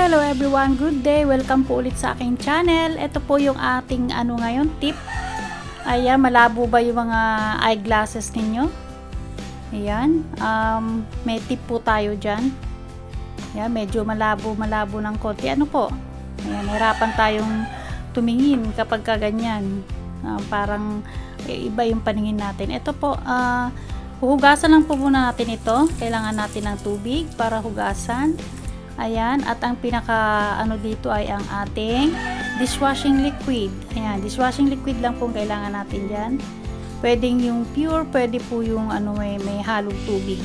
Hello everyone, good day. Welcome po ulit sa aking channel. Ito po yung ating ngayon tip. Ayan, malabo ba yung mga eyeglasses ninyo? Ayan, may tip po tayo dyan. Ayan, medyo malabo ng konti. Ano po? Ayan, hirapan tayong tumingin kapag kaganyan. Parang iba yung paningin natin. Ito po, huhugasan lang po muna natin ito. Kailangan natin ng tubig para hugasan. Ayan, at ang pinaka dito ay ang ating dishwashing liquid. Ayan, dishwashing liquid lang po kailangan natin diyan. Pwedeng yung pure, pwede po yung may halong tubig.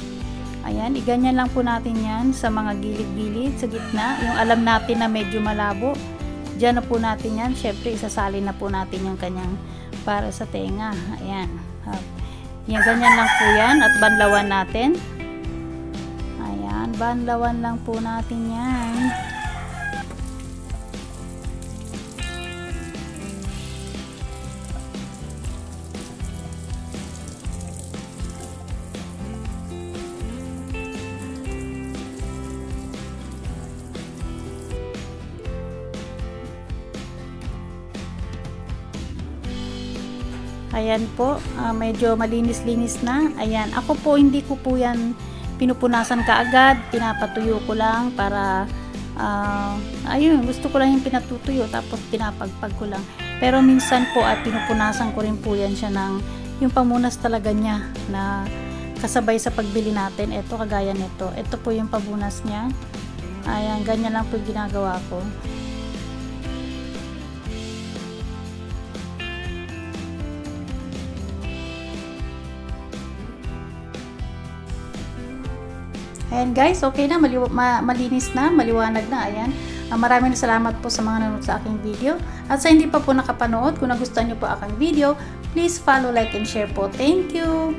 Ayan, iganyan lang po natin 'yan sa mga gilid-gilid, sa gitna, yung alam natin na medyo malabo. Diyan na po natin 'yan. Syempre isasalin na po natin yung kanyang para sa tenga. Ayan. Yan, ganyan lang po 'yan at banlawan natin. Banlawan lang po natin yan. Ayan po, medyo malinis-linis na. Ayan, ako po hindi ko po yan pinupunasan kaagad, pinapatuyo ko lang para ayun, gusto ko lang yung pinatutuyo tapos pinapagpag ko lang. Pero minsan po at pinupunasan ko rin po yan siya ng yung pamunas talaga niya na kasabay sa pagbili natin. Ito kagaya nito. Ito po yung pamunas niya. Ayan, ganyan lang po yung ginagawa ko. Ayan guys, okay na, malinis na, maliwanag na. Ayan, maraming salamat po sa mga nanonood sa aking video. At sa hindi pa po nakapanood, kung nagustuhan nyo po aking video, please follow, like, and share po. Thank you!